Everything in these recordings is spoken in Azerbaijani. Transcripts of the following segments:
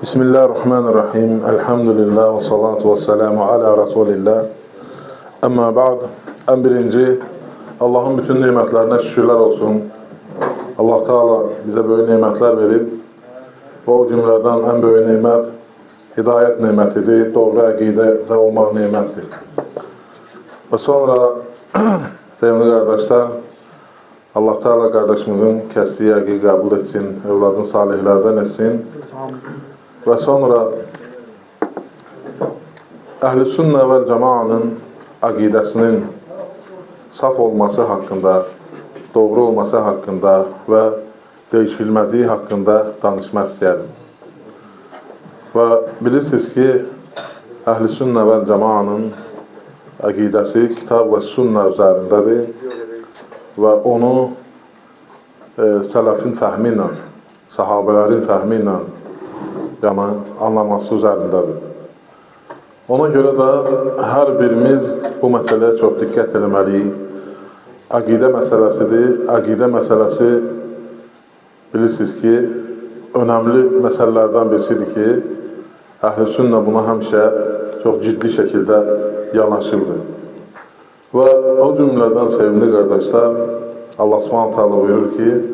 Bismillahirrahmanirrahim. Elhamdülillah ve salatu ve selamu ala Resulillah. Amma ba'd. En birinci, Allah'ın bütün nimetlerine şükürler olsun. Allah Teala bize böyle nimetler verip ve o cümlelerden en büyük nimet hidayet nimetidir, doğru akide olmak nimettir. Ve sonra sevgili kardeşler, Allah Teala kardeşimizin kəsdiyi əqiqi qəbul etsin, evladın salihlərdən etsin. Və sonra Əhl-i Sünnə və Cəmaanın əqidəsinin saf olması haqqında, doğru olması haqqında və değişilməzliyi haqqında danışmaq istəyərim. Və bilirsiniz ki, Əhl-i Sünnə və Cəmaanın əqidəsi kitab və sünnə üzərindədir və onu sələfin fəhmi ilə, sahabələrin fəhmi ilə anlaması üzərindədir. Ona görə də hər birimiz bu məsələyə çox diqqət etməliyik. Əqidə məsələsidir. Əqidə məsələsi bilirsiniz ki, önəmli məsələlərdən birisidir ki, Əhl-i Sünnə buna həmişə çox ciddi şəkildə yanaşırdır. Və o cümlədən sevimli qardaşlar, Allah Subhanahu Taala buyurur ki,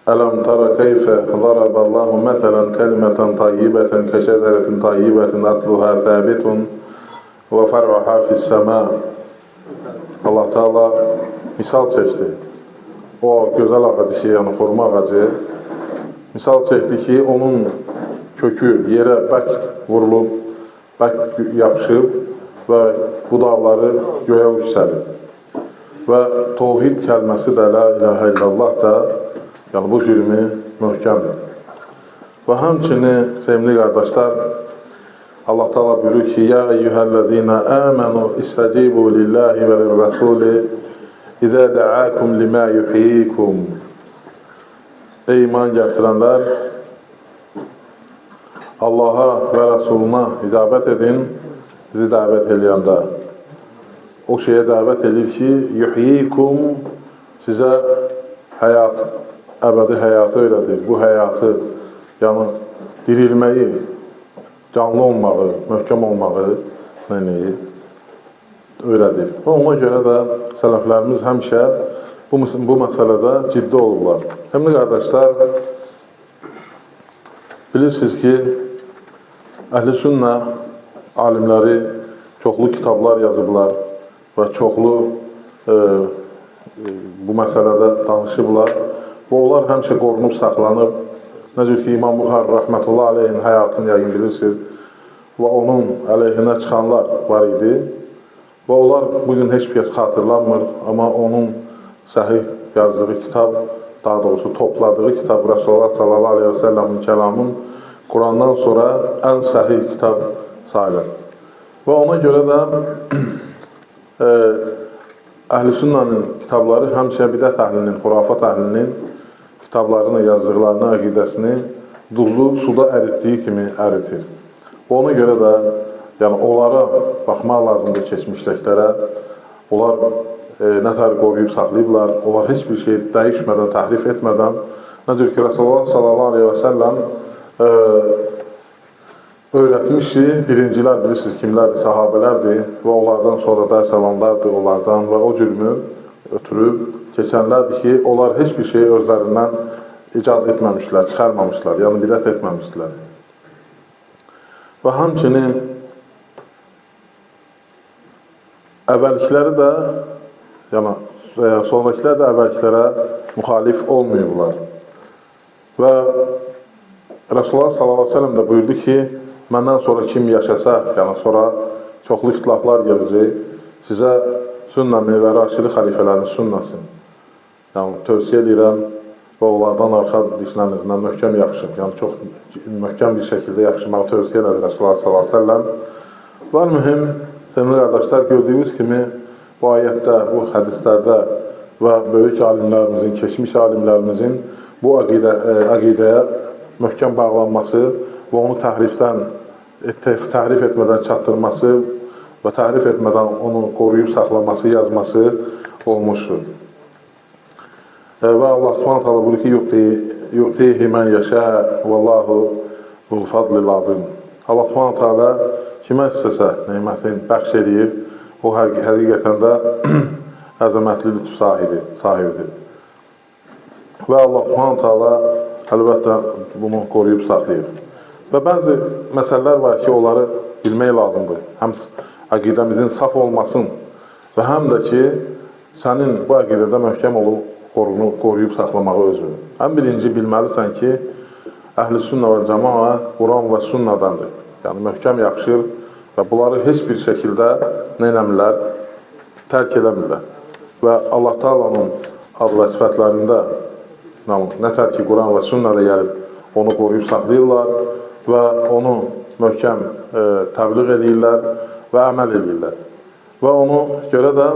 Ələm tara keyfə zaraballahu məsələn kəlimətən tayyibətən kəşədərətin tayyibətin atluha thəbitun və fər'uha fis-səmâ. Allah Taala misal çəkdi. O gözəl ağacı ki, yəni xurma ağacı, misal çəkdi ki, onun kökü yerə bək vurulub, bək yapışıb və budaqları göyə yüksəlir. Və Tevhid kəlməsi də, la ilahə illallah da, yəni bu cürmü möhkəmdir. Və həmçinin, sevimli qardaşlar, Allah Teala buyurur ki, Ya eyyuhəl-ləzīnə əmənu istəcibu lillahi və lirrəsuli İzə dəəkum limə yuhyikum. Ey iman gətirənlər, Allaha və Rəsuluna icabət edin, sizi dəvət eləyəndə. O şeyə dəvət edir ki, yuhyikum, sizə həyat, əbədi həyatı öyrədir. Bu həyatı, yəni dirilməyi, canlı olmağı, möhkəm olmağı öyrədir. Və ona görə də sələflərimiz həmişə bu məsələdə ciddi olurlar. Həmli qardaşlar, bilirsiniz ki, Əhl-i Sünnə alimləri çoxlu kitablar yazıblar və çoxlu bu məsələdə danışıblar və onlar həmişə qorunub, saxlanıb. Necə ki, İmam Buxari rəhmətullah aleyhin həyatını yəqin bilirsiniz və onun əleyhinə çıxanlar var idi və onlar bugün heç bir xatırlanmır, amma onun səhih yazdığı kitab, daha doğrusu topladığı kitab Rasulullah sallallahu aleyhi və səlləmin kəlamın Qurandan sonra ən səhih kitab sayılır. Və ona görə də Əhl-i Sünnənin kitabları həmişə bidət əhlinin, xurafat əhlinin kitablarını, yazdıqlarını, əqidəsini duzlu suda əritdiyi kimi əritir. Və ona görə də yəni onlara baxmaq lazımdır keçmişliklərə. Onlar nətər qoruyub saxlayıblar, onlar heç bir şey dəyişmədən, təhrif etmədən. Necə ki, Rasulullah sallallahu aleyhi və səlləm öyrətmiş ki, birincilər bilirsiniz kimlərdir, sahabələrdir və onlardan sonra dərs alanlardır onlardan və o cürmü ötürüb keçənlərdir ki, onlar heç bir şey özlərindən icad etməmişlər, çıxarmamışlar, yəni bidət etməmişlər. Və həmçinin əvvəlkiləri də, yəni sonrakilər də əvvəlkilərə müxalif olmayıblar. Və Rasulullah sallallahu aleyhi ve sellem də buyurdu ki, məndən sonra kim yaşasa, yəni sonra çoxlu ixtilaflar gələcək, sizə sünnəmi və raşidi xəlifələrin sünnəsini, yəni tövsiyə edirəm və onlardan arxa dişlənizdən möhkəm yapışın, yəni çox möhkəm bir şəkildə yapışmağı tövsiyə edir Rasulullah sallallahu aleyhi ve sellem. Və mühüm, sevgili qardaşlar, gördüyümüz kimi bu ayətdə, bu hədislərdə və böyük alimlərimizin, keçmiş alimlərimizin bu əqidəyə möhkəm bağlanması və onu təhrif etmədən çatdırması və təhrif etmədən onu qoruyub saxlaması, yazması olmuşdur. Və Allah Subhanahu taala buyurur ki, yu'tihi men yəşə vallahu zul fadlil azim. Allah Subhanahu taala kimə istəsə nemətin bəxş edir, o həqiqətən də əzəmətli lütf sahibidir. Və Allah Subhanahu taala əlbəttə bunu qoruyub saxlayır. Və bəzi məsələlər var ki, onları bilmək lazımdır. Həm əqidəmizin saf olmasın və həm də ki, sənin bu əqidədə möhkəm olub, qoruyub saxlamağı özünü. Ən birinci bilməlisən ki, Əhl-i Sünnə və Cəmaa Quran və Sünnədandır. Yəni, möhkəm yaxşır və bunları heç bir şəkildə nə eləmirlər? Tərk eləmirlər. Və Allah Taala'nın ad və sifətlərində nətər ki, Quran və Sünnədə gəlib onu qoruyub saxlayırlar və onu möhkəm təbliğ edirlər və əməl edirlər. Və onu görə də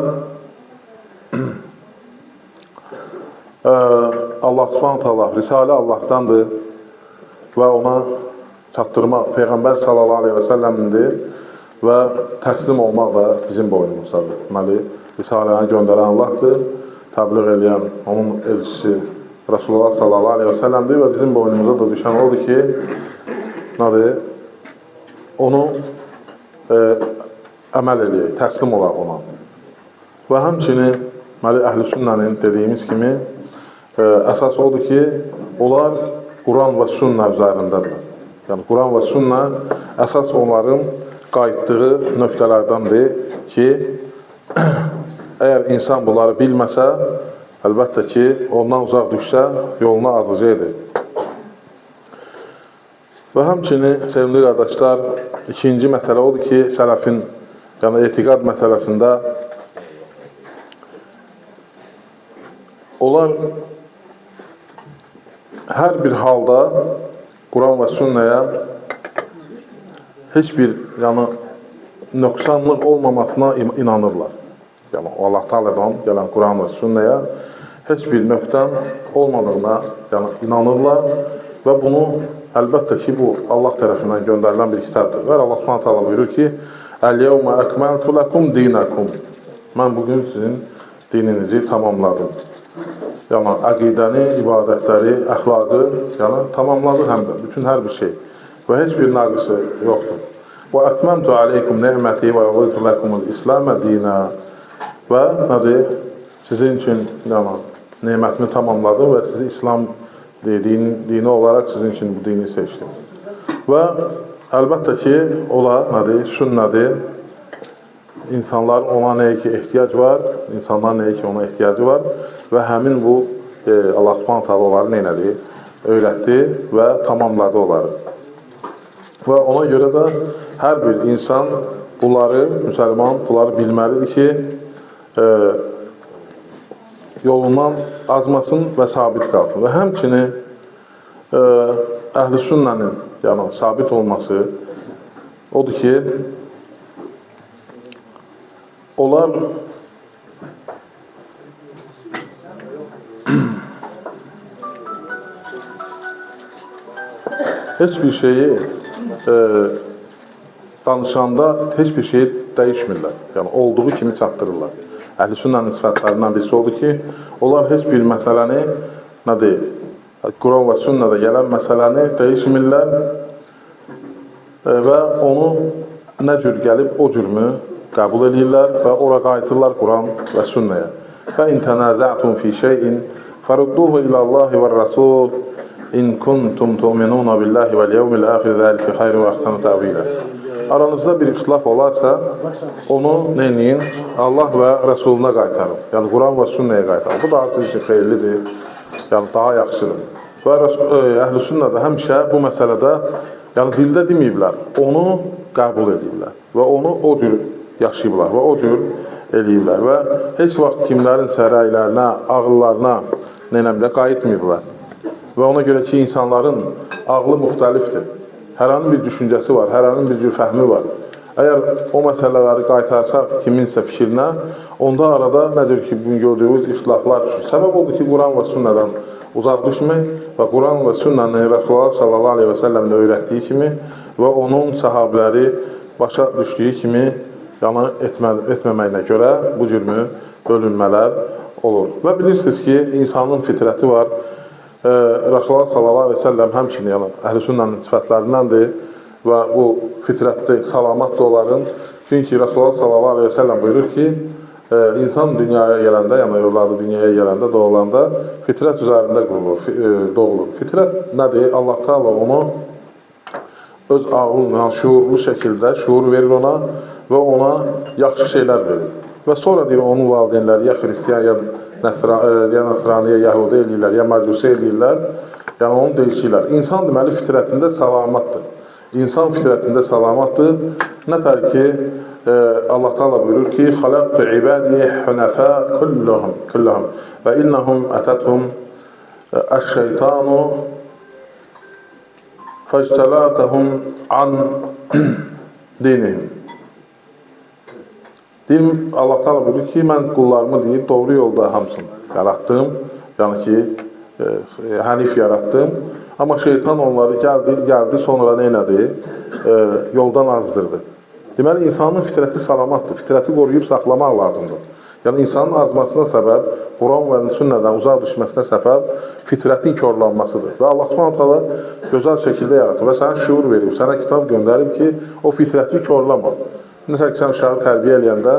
Allah Subhanahu taala Risalə Allahdandır və ona çatdırmaq Peyğəmbər sallallahu aleyhi və səlləmindir və təslim olmaq da bizim boynumuzdadır. Deməli, Risaləni göndərən Allahdır, təbliğ edən onun elçisi Rasulullah sallallahu aleyhi və səlləmdir və bizim boynumuza da düşən odur ki, onu əməl edək, təslim olaq ona. Və həmçinin Əhl-i Sünnənin dediyimiz kimi əsas odur ki, onlar Quran və Sünnə üzərindədir. Yəni, Quran və Sünnə əsas onların qayıtdığı nöqtələrdəndir ki, əgər insan bunları bilməsə, əlbəttə ki, ondan uzaq düşsə, yoluna azıcı edir. Və həmçinin, sevimli qardaşlar, ikinci məsələ odur ki, sələfin, yəni etiqad məsələsində onlar hər bir halda Quran və Sünnəyə heç bir nöqsanlıq olmamasına inanırlar. Yəni, Allah Taala'dan gələn Quran və Sünnəyə heç bir nöqsan olmadığına inanırlar və bunu əlbəttə ki, bu Allah tərəfindən göndərilən bir kitabdır. Və Allah Subhanahu taala buyurur ki, "Əl-yevmə əkməltu lakum dinakum." Mən bugün sizin dininizi tamamladım. Yəni, əqidəni, ibadətləri, əxlaqı tamamladı həm də, bütün hər bir şey. Və heç bir naqısı yoxdur. Və ətməmtu aleykum nə'məti və rəzitu ləkumul İslamə dinə. Və nədir? Sizin üçün nemətimi tamamladım və sizi İslam dini olaraq sizin üçün bu dini seçdim. Və əlbəttə ki, ola nədir? Sünnədir. İnsanlar ona nəyə ki ehtiyac var, insanlar nəyə ki ona ehtiyacı var və həmin bu Allah Subhanahu taala onları nədir? Öyrətdi və tamamladı onları. Və ona görə də hər bir insan bunları, müsəlman bunları bilməlidir ki, yolundan azmasın və sabit qalsın. Və həmçinin Əhl-i Sünnənin sabit olması odur ki, onlar heç bir şeyi danışanda heç bir şeyi dəyişmirlər. Yəni, olduğu kimi çatdırırlar. Əhl-i Sünnənin sifətlərindən birisi odur ki, onlar heç bir məsələni, Quran və Sünnədə gələn məsələni dəyişmirlər və onu nə cür gəlib, o cürmü qəbul edirlər və ora qayıtırlar Quran və Sünnəyə. فَاِنْ تَنَازَعْتُمْ فِي شَيْءٍ فَرُدُّوهُ إِلَى اللّٰهِ وَالرَّسُولِ اِنْ كُنْتُمْ تُؤْمِنُونَ بِاللّٰهِ وَالْيَوْمِ الْآخِرِ ذَٰلِكَ خَيْرٌ وَأَحْسَنُ تَأْوِيلًا. Aranızda bir ixtilaf olarsa, onu neyin? Allah və Rəsuluna qaytarın. Yəni, Quran və Sünnəyə qaytarın. Bu daha sizin üçün xeyirlidir, yəni daha yaxşıdır. Və Əhl-i Sünnədə həmişə bu məsələdə, yəni dildə deməyiblər, onu qəbul ediblər və onu o cür yaşayıblar və o cür eləyiblər və heç vaxt kimlərin səraylərinə, ağıllarına neyləmlə qayıtmayıblar. Və ona görə ki, insanların ağlı müxtəlifdir. Hər hanı bir düşüncəsi var, hər hanı bir cür fəhmi var. Əgər o məsələləri qaytarsaq kiminsə fikrinə, onda arada nədir ki, bugün gördüyümüz ixtilaflar düşür. Səbəb oldu ki, Quran və Sünnədən uzaq düşmək və Quran və Sünnənin Rasulullah sallallahu aleyhi və səlləmin öyrətdiyi kimi və onun sahabiləri başa düşdüyü kimi etməməyinə görə bu cürmü bölünmələr olur. Və bilirsiniz ki, insanın fitrəti var. Rasulullah sallallahu aleyhi ve sellem həmçinin, yəni əhl-i sünnənin sifətlərindəndir və bu fitrətli, salamatdır onların. Çünki Rasulullah sallallahu aleyhi ve sellem buyurur ki, insan dünyaya gələndə, yəni evladı dünyaya gələndə, doğulanda fitrət üzərində doğulur. Fitrət nədir? Allah Teala onu öz ağlıyla, şuurlu şəkildə şuur verir ona və ona yaxşı şeylər verir. Və sonra deyir, onun valideynləri ya Xristiyan, ya Nasraniyə, Yahudi eləyirlər, ya Macusi eləyirlər, yəni onu deyişirlər. İnsan deməli fitrətində salamatdır. İnsan fitrətində salamatdır. Nətər ki, Allah Teala buyurur ki, xalaqtu ibadi hunafa kulluhum və innahum atathum aş-şeytanu fectalatahum an dinihim. Deyim, Allah Teala buyurur ki, mən qullarımı deyib doğru yolda hamısını yaratdım, yəni ki, hənif yaratdım. Amma şeytan onları gəldi sonra neynədi? Yoldan azdırdı. Deməli, insanın fitrəti salamatdır, fitrəti qoruyub saxlamaq lazımdır. Yəni, insanın azmasına səbəb, Quran və sünnədən uzaq düşməsinə səbəb fitrətin körlanmasıdır. Və Allah s.ə.v. gözəl şəkildə yaratır və sənə şuur verib, sənə kitab göndərib ki, o fitrəti körlama. Nəsəl ki, sən uşağı tərbiyə eləyəndə,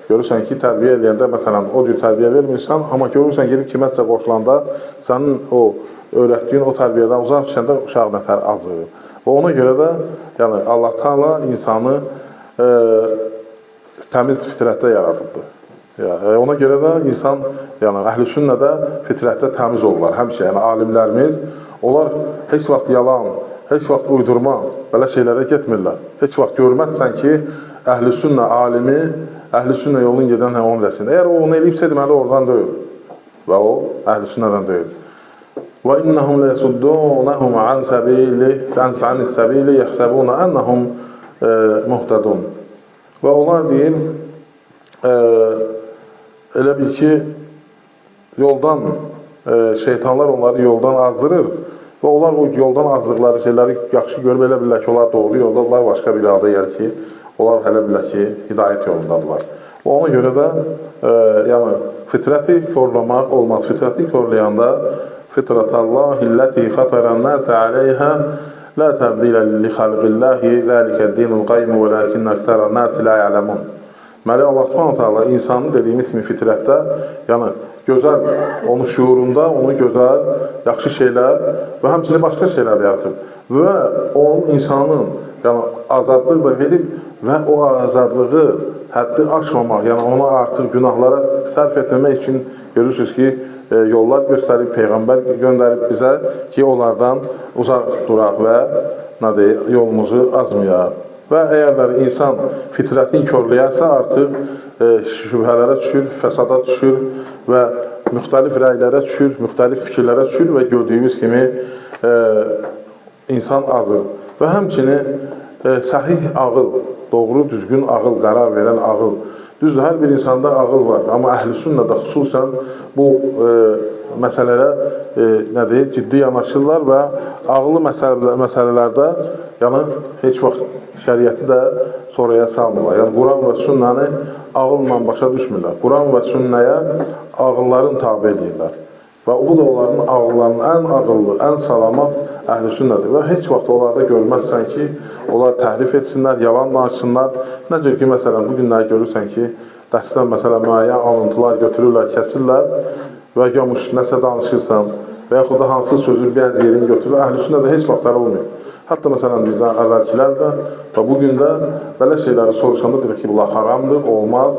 görürsən ki, tərbiyə eləyəndə, məsələn, o cür tərbiyə vermirsən, amma görürsən, gelib kiməsə qoşulanda, sənin o öyrətdiyin o tərbiyədən uzaq düşəndə uşaq nətər azır. Və ona görə də, yəni, Allah Teala insanı təmiz fitrətdə yaradıbdır. Ona görə də insan, yəni, əhl-i sünnədə fitrətdə təmiz olurlar, həmişə, yəni, alimlərimiz, onlar heç vaxt yalan, heç vaxt uydurma, belə şeylərə getmirlər. Heç vaxt görməzsən ki, əhl-i sünnə alimi, əhl-i sünnə yolun gedən onu desin. Əgər o onu eləyibsə, deməli, oradan deyil. Və o, əhl-i sünnədən deyil. Və innəhum ləyəsuddunəhum an səbili yəhsəbunə ənəhum muhtədun. Və onlar deyil, elə bil ki, yoldan, şeytanlar onları yoldan azdırır və onlar o yoldan azdıqları şeyləri yaxşı görüb elə bilirlər ki, onlar doğru yoldadılar, başqa bir adı gəlir ki, onlar hələ bilirlər ki, hidayət yolundadılar. Və ona görə də, yəni, fitrəti korlamaq olmaz. Fitrəti korlayanda fitrətallahi illəti fətərən nəsə aleyhə lə təbdilə li xalqilləhi zəlikə dinul qaym və ləkin əktərən nəsi lə yələmun. Deməli, Allah s.ə.v. insanı dediyimiz kimi fitrətdə, yəni gözəl, onun şuurunda, onu gözəl, yaxşı şeylər və həmçinin başqa şeylər yaratır. Və onun insanın, yəni azadlıq da verib və o azadlığı həddi aşmamaq, yəni ona artıq günahlara sərf etməmək üçün görürsünüz ki, yollar göstərib, Peyğəmbər göndərib bizə ki, onlardan uzaq duraq və yolumuzu azmayaq. Və əgər insan fitrətini körləyərsə, artıq şübhələrə düşür, fəsada düşür və müxtəlif rəylərə düşür, müxtəlif fikirlərə düşür və gördüyümüz kimi insan azır. Və həmçinin səhih ağıl, doğru, düzgün ağıl, qərar verən ağıl. Düzdür, hər bir insanda ağıl var, amma əhl-i sünnədə xüsusən bu məsələlərə ciddi yanaşırlar və ağlı məsələlərdə yəni heç vaxt şəriəti də sonraya salmırlar. Yəni Quran və sünnəni ağılla başa düşmürlər. Quran və sünnəyə ağılların tabi edirlər. Və bu da onların ağıllarının ən ağıllı, ən salamat əhl-i sünnədir. Və heç vaxt onlarda görməzsən ki, onlar təhrif etsinlər, yalan danışsınlar. Necə ki, məsələn, bu günləri görürsən ki, dərsdən məsələn, müəyyən alıntılar götürürlər, kəsirlər və görmüş, nəsə danışırsan və yaxud da hansı sözü bir yerini götürürlər, əhl-i sünnədə heç vaxt olmuyor. Hətta məsələn, bizdən əvvəlkilər də və bugün də belə şeyləri soruşanda deyir ki, bunlar haramdır, olmaz,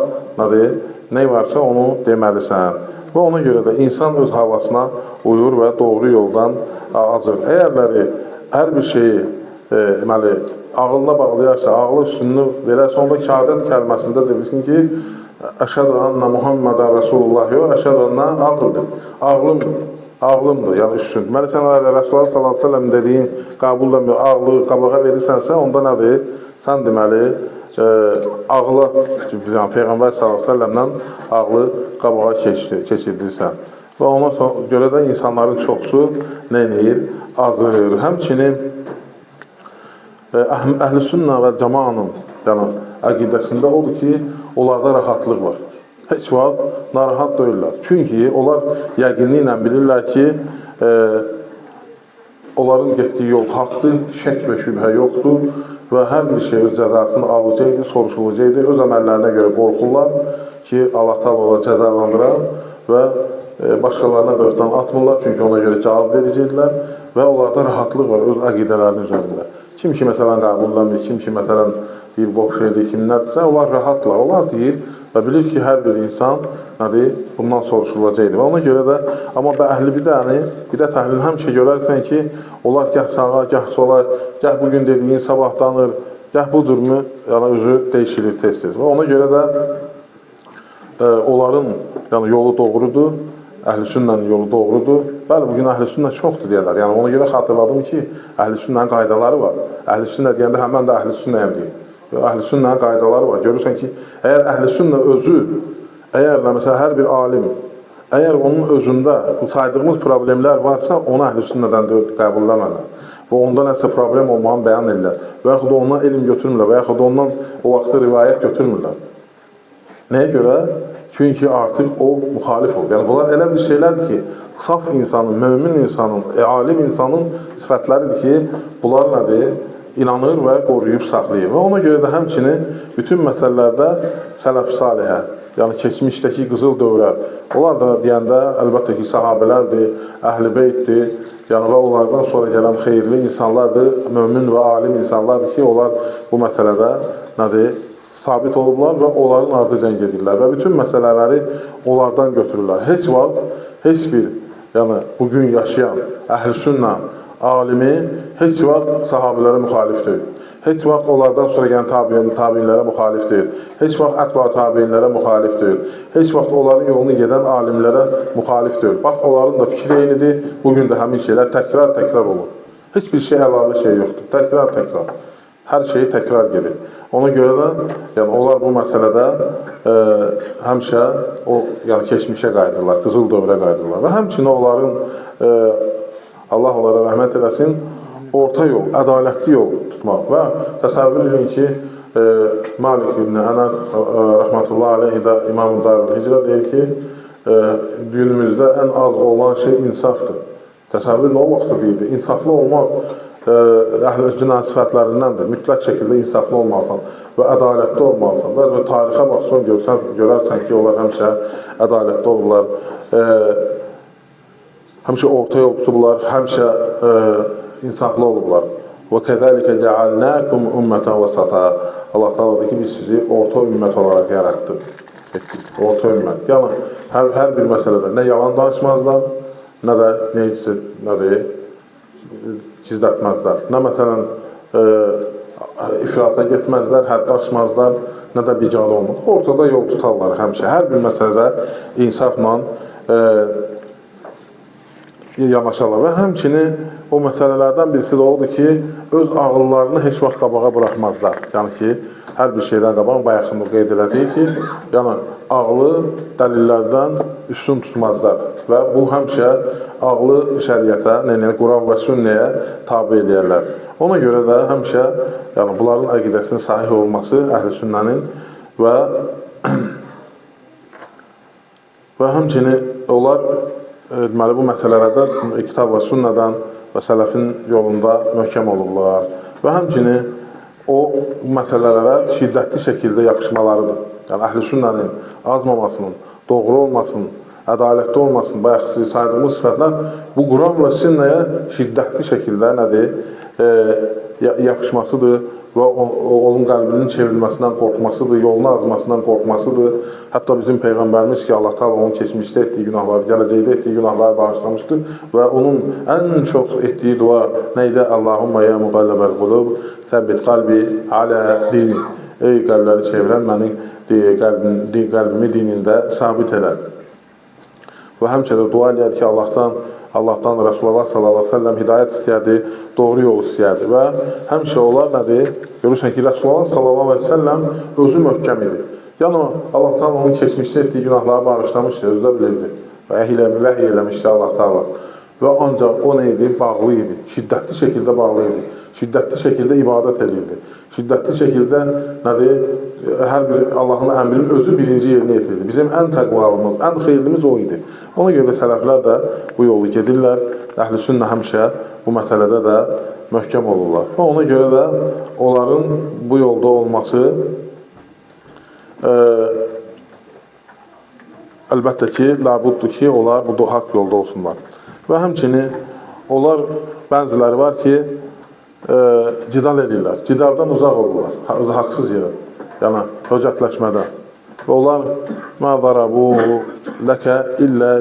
nə varsa onu deməlisən. Və ona görə də insan öz havasına uyur və doğru yoldan azır. Əgərləri hər bir şeyi ağılına bağlayarsa, ağlı üstünlüğü verərsə, onda şəhadət kəlməsində dedirsin ki, əşhədu ənə Muhammedən Rasulullah yox, əşhədu ənə ağlımdır. Ağlımdır, yəni üstün. Deməli, sən Rasulullah s.ə.v dediyin qabulda ağlı qabağa verirsənsə, onda nədir? Sən deməli, ağlı, Peyğəmbər s.ə.v-lə ağlı qabağa keçirdirsən. Və ona görə də insanların çoxsu nə edir? Azır. Həmçinin əhl-i sünnə və cəmanın əqidəsində odur ki, onlarda rahatlıq var. heç vaxt narahat deyirlər. Çünki onlar yəqinliklə bilirlər ki, onların getdiyi yol haqdır, şək və şübhə yoxdur və hər bir şey öz cəzasını alacaqdır, soruşulacaqdır. Öz əməllərinə görə qorxurlar ki, Allah Taala onları cəzalandırar və başqalarına böhtan atmırlar, çünki ona görə cavab verəcəklər və onlarda rahatlıq var öz əqidələrinin üzərində. Kim ki, məsələn, qəbullanmır, kim ki, məsələn, bir boş şeydir, kim nədirsə, onlar rahatlar. Onlar deyir və bilir ki, hər bir insan bundan soruşulacaqdır. Və ona görə də, amma əhli bidət əhlini həmişə görərsən ki, onlar gəh sağa, gəh sola, gəh bugün dediyin sabahdanır, gəh bu cürmü, yəni özü dəyişilir tez-tez. Və ona görə də onların yolu doğrudur, əhl-i-sünnənin yolu doğrudur. Bəli, bugün əhl-i-sünnə çoxdur deyərlər. Yəni, ona görə xatırladım ki, əhl-i-sünnənin qaydaları var. Əhl-i-sünnə deyəndə həmən də əhl-i-sünnəyəm deyir. Əhl-i-sünnənin qaydaları var. Görürsən ki, əgər əhl-i-sünnə özü, əgər məsələn, hər bir alim, əgər onun özündə bu saydığımız problemlər varsa, onu əhl-i-sünnədən qəbulləmərlər. Və onda nəsə problem olmağını bəyan edirlər. Və yaxud da ondan elm götürmürlər, və yaxud da ondan o vaxtda rivayət götürmürlər. Nəyə görə? Çünki artıq o müxalif olur. Yəni, bunlar elə bir şeylərdir ki, saf insanın, mömin insanın, alim insanın sifətləridir ki, bunlar nədir? İnanır və qoruyub saxlayır. Və ona görə də həmçinin bütün məsələlərdə sələf salihə, yəni keçmişdəki qızıl dövrə, onlar da deyəndə əlbəttə ki, sahabələrdir, əhl-i beytdir, yəni və onlardan sonra gələn xeyirli insanlardır, mömin və alim insanlardır ki, onlar bu məsələdə nədir? Sabit olublar və onların ardıcan gedirlər və bütün məsələləri onlardan götürürlər. Heç vaxt, heç bir, yəni bugün yaşayan əhl-i-sünnə alimi heç vaxt sahabələrə müxalif deyil. Heç vaxt onlardan sonra gələn tabinlərə müxalif deyil. Heç vaxt ətba tabinlərə müxalif deyil. Heç vaxt onların yolunu gedən alimlərə müxalif deyil. Bax, onların da fikri eynidir. Bugün də həmin şeylər təkrar olur. Heç bir şey əlavə şey yoxdur. Təkrar. Hər şeyi təkrar gedir. Ona görə də, yəni onlar bu məsələdə həmişə yəni keçmişə qayıdırlar, qızıl dövrə qayıdırlar və həmçinin onların Allah onlara rəhmət eləsin, orta yol, ədalətli yol tutmaq və təsəvvür edin ki, Malik ibn Ənəs rəhmətullah aleyhi də İmam-ı Darül Hicrə deyir ki, günümüzdə ən az olan şey insafdır. Təsəvvür edin, o vaxtda deyildi, insaflı olmaq əhl-i-sünnə sifətlərindəndir. Mütləq şəkildə insaflı olmalısan və ədalətli olmalısan. Və tarixə baxsan, görərsən ki, onlar həmişə ədalətli olurlar, həmişə orta yol tutublar, həmişə insaflı olurlar. Və kəzəlikə cəalnəkum ümmətən vəsata. Allah Teala ki, biz sizi orta ümmət olaraq yaratdıq. Orta ümmət. Yəni, hər bir məsələdə nə yalan danışmazlar, nə də gizlətməzlər. Nə məsələn, ifrata getməzlər, hədd aşmazlar, nə də bicanı olmaz. Ortada yol tutarlar həmişə. Hər bir məsələdə insafla yanaşarlar. Və həmçinin o məsələlərdən birisi də odur ki, öz ağıllarını heç vaxt qabağa buraxmazlar. Yəni ki, hər bir şeydən qabaq bayaqında qeyd elədik ki, yəni ağlı dəlillərdən üstün tutmazlar və bu həmişə ağlı şəriətə, Quran və sünnəyə tabi eləyərlər. Ona görə də həmişə yəni bunların əqidəsinin sahih olması əhl-i-sünnənin və həmçinin onlar deməli bu məsələlərdə kitab və sünnədən və sələfin yolunda möhkəm olurlar və həmçinin o məsələlərə şiddətli şəkildə yapışmalarıdır. Yəni əhl-i-sünnənin azmamasının, doğru olmasının, ədalətli olmasının, bayaq saydığımız sifətlər bu Quran və sünnəyə şiddətli şəkildə yapışmasıdır və onun qəlbinin çevrilməsindən qorxmasıdır, yolunu azmasından qorxmasıdır. Hətta bizim Peyğəmbərimiz ki, Allah Teala onun keçmişdə etdiyi günahları, gələcəkdə etdiyi günahları bağışlamışdır və onun ən çox etdiyi dua neydi? Allahumma ya muqalləbəl qulub, səbbit qalbi alə dini. Ey qəlbləri çevirən, məni qəlbimi dinində sabit elə. Və həmçə dua eləyər ki, Allahdan Rasulullah sallallahu aleyhi ve sellem hidayət istəyərdi, doğru yol istəyərdi və həmişə onlar nədir? Görürsən ki, Rasulullah sallallahu aleyhi ve sellem özü möhkəm idi. Yəni, Allahdan onun keçmişdə etdiyi günahları bağışlamışdı, özü də bilirdi və vəhiy eləmişdi Allah Teala. Və ancaq o neydi? Bağlı idi, şiddətli şəkildə bağlı idi. şiddətli şəkildə ibadət edirdi. Şiddətli şəkildə nədir? Hər bir Allahın əmrinin özü birinci yerinə yetirirdi. Bizim ən təqvalımız, ən xeyirlimiz o idi. Ona görə də sələflər də bu yolu gedirlər. Əhl-i sünnə həmişə bu məsələdə də möhkəm olurlar. Və ona görə də onların bu yolda olması əlbəttə ki, labuddur ki, onlar bu haqq yolda olsunlar. Və həmçinin onlar bəziləri var ki, cidal edirlər, cidaldan uzaq olurlar, haqsız yerə, yəni höcətləşmədən. Və onlar mə darabu ləkə illə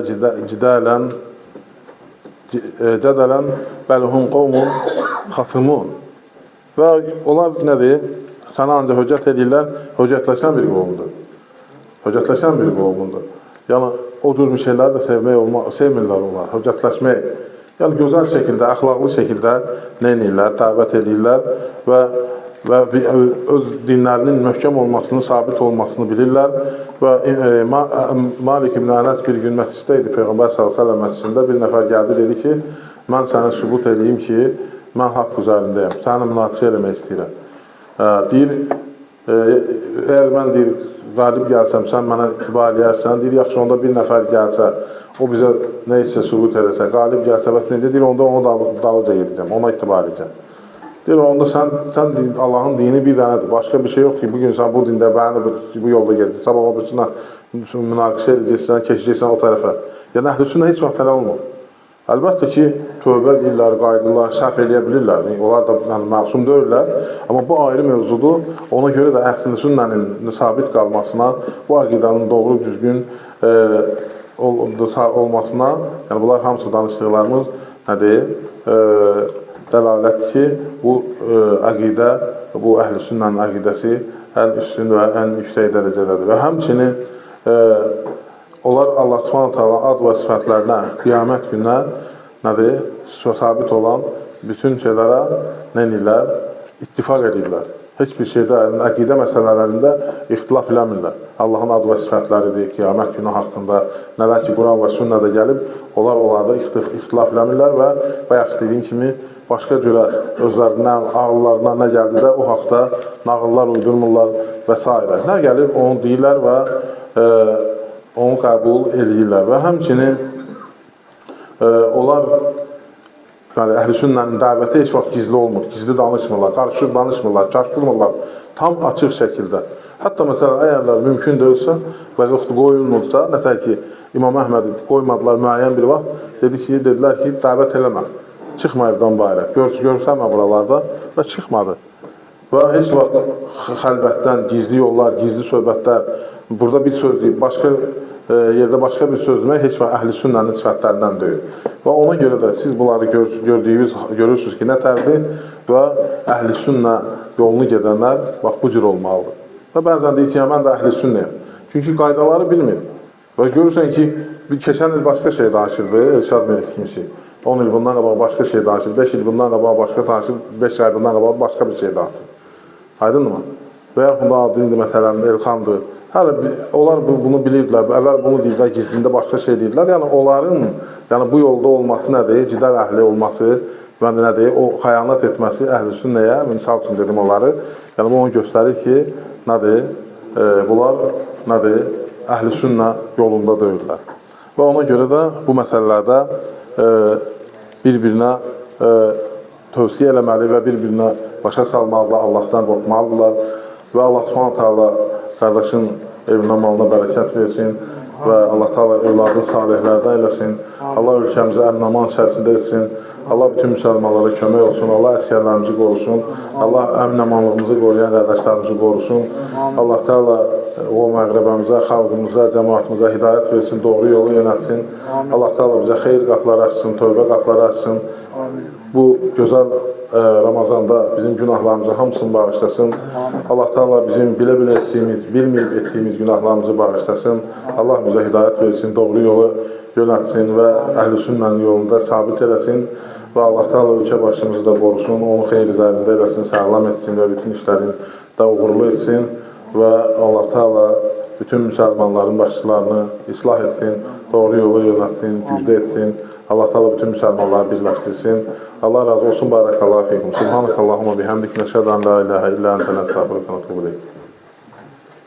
cədələn bəlhum qovmun xasımun. Və onlar nədir? Sənə ancaq höcət edirlər, höcətləşən bir qovumdur. Höcətləşən bir qovumdur. Yəni, o cür şeyləri də sevmirlər onlar, höcətləşmək. Yəni, gözəl şəkildə, əxlaqlı şəkildə nə edirlər, dəvət edirlər və öz dinlərinin möhkəm olmasını, sabit olmasını bilirlər. Və Malik ibn Ənəs bir gün məsciddə idi, Peyğəmbər s.ə.v məscidində bir nəfər gəldi, dedi ki, mən sənə sübut edeyim ki, mən haqq üzərindəyəm, səni münaqişə eləmək istəyirəm. Deyir, əgər mən deyir, qalib gəlsəm, sən mənə itibar eləyərsən, deyir, yaxşı, onda bir nəfər gəlsə, o bizə nə isə sübut edəsə, qalib gəlsə, bəs necə, deyir, onda onu dalıca gedəcəm, ona itibar edəcəm. Deyir, onda sən Allahın dini bir dənədir, başqa bir şey yox ki, bugün sən bu dində, bəni bu yolda gedəcəksən, sabah o birisine münaqişə edəcəksən, keçəcəksən o tərəfə. Yəni, əhl-i sünnə heç vaxt tələ olmur. Əlbəttə ki, tövbə edirlər, qayıdırlar, səhv eləyə bilirlər, onlar da məsum deyirlər, amma bu ayrı mövzudur. Ona görə də əhl-i sünnənin sabit qalmasına, bu əqidanın doğru düzgün olmasına, yəni bunlar hamısı danışdıqlarımız nədir? Dəlalətdir ki, bu əqidə, bu əhl-i sünnənin əqidəsi ən üstün və ən yüksək dərəcədədir. Və həmçinin onlar Allah Subhanahu ad və sifətlərinə, qiyamət gününə nədir? Sabit olan bütün şeylərə nə edirlər? İttifaq edirlər. Heç bir şeydə, əqidə məsələlərində ixtilaf eləmirlər. Allahın ad və sifətləridir, qiyamət günü haqqında, nələr ki, Quran və sünnədə gəlib, onlarda ixtilaf eləmirlər və bayaq dediyim kimi, başqa cürə özlərindən, ağıllarına nə gəldi də o haqda nağıllar uydurmurlar və s. Nə gəlib, onu deyirlər və onu qəbul edirlər və həmçinin onlar əhl-i sünnənin dəvəti heç vaxt gizli olmur, gizli danışmırlar, qarışıq danışmırlar, çaşdırmırlar, tam açıq şəkildə. Hətta məsələn, əgərlər mümkün deyilsə və yoxdur qoyulmursa, nətər ki, İmam Əhmədi qoymadılar müəyyən bir vaxt, dedilər ki, dəvət eləmə, çıxma evdən bayra, görsənmə buralarda və çıxmadı. Və heç vaxt xəlbətdən, gizli yollar, gizli söhbətlər, burada bir söz deyib, başqa yerdə başqa bir söz demək heç vaxt əhl-i sünnənin sifətlərindən deyil. Və ona görə də siz bunları görürsünüz ki, nətərdir və əhl-i sünnə yolunu gedənlər bax bu cür olmalıdır. Və bəzən deyir ki, mən də əhl-i sünnəyəm. Çünki qaydaları bilmir. Və görürsən ki, keçən il başqa şey danışırdı, Elşad Melis kimisi. 10 il bundan qabaq başqa şey danışır, 5 il bundan qabaq başqa danışır, 5 ay bundan qabaq başqa bir şey danışır. Aydınmı? Və yaxud da adındır, məsələnin Elxandır. Hələ onlar bunu bilirdilər, əvvəl bunu deyirlər, gizlində başqa şey deyirlər. Yəni onların bu yolda olması nədir? Cidal əhli olması, nədir? O xəyanət etməsi əhl-i sünnəyə, misal üçün dedim onları. Yəni bu onu göstərir ki, nədir? Bunlar nədir? Əhl-i sünnə yolunda deyirlər. Və ona görə də bu məsələlərdə bir-birinə tövsiyə eləməli və bir-birinə başa salmalıdırlar, Allahdan qorxmalıdırlar və Allah Subhanahu qardaşın evinə, malına bərəkət versin və Allah Teala evladını salihlərdən eləsin. Allah ölkəmizi əmin-aman içərisində etsin. Allah bütün müsəlmanlara kömək olsun. Allah əsgərlərimizi qorusun. Allah əmin-amanlığımızı qoruyan qardaşlarımızı qorusun. Allah Teala o məğrəbəmizə, xalqımıza, cəmaatımıza hidayət versin, doğru yolu yönətsin. Allah Teala bizə xeyir qapıları açsın, tövbə qapıları açsın. Bu gözəl Ramazanda bizim günahlarımızı hamısını bağışlasın. Allah Teala bizim bilə-bilə etdiyimiz, bilməyib etdiyimiz günahlarımızı bağışlasın. Allah bizə hidayət versin, doğru yolu yönətsin və əhl-i sünnənin yolunda sabit eləsin. Və Allah Teala ölkə başımızı da qorusun, onu xeyir üzərində eləsin, sağlam etsin və bütün işlərin də uğurlu etsin. Və Allah Teala bütün müsəlmanların başçılarını islah etsin, doğru yolu yönətsin, güclü etsin. Allah Teala bütün müsəlmanları birləşdirsin. Allah razı olsun. Barakallahu fikum. Subhanakallahumma bihamdik. Nəşhədu an la ilahe illa ente nestağfiruke ve netûbü ileyk.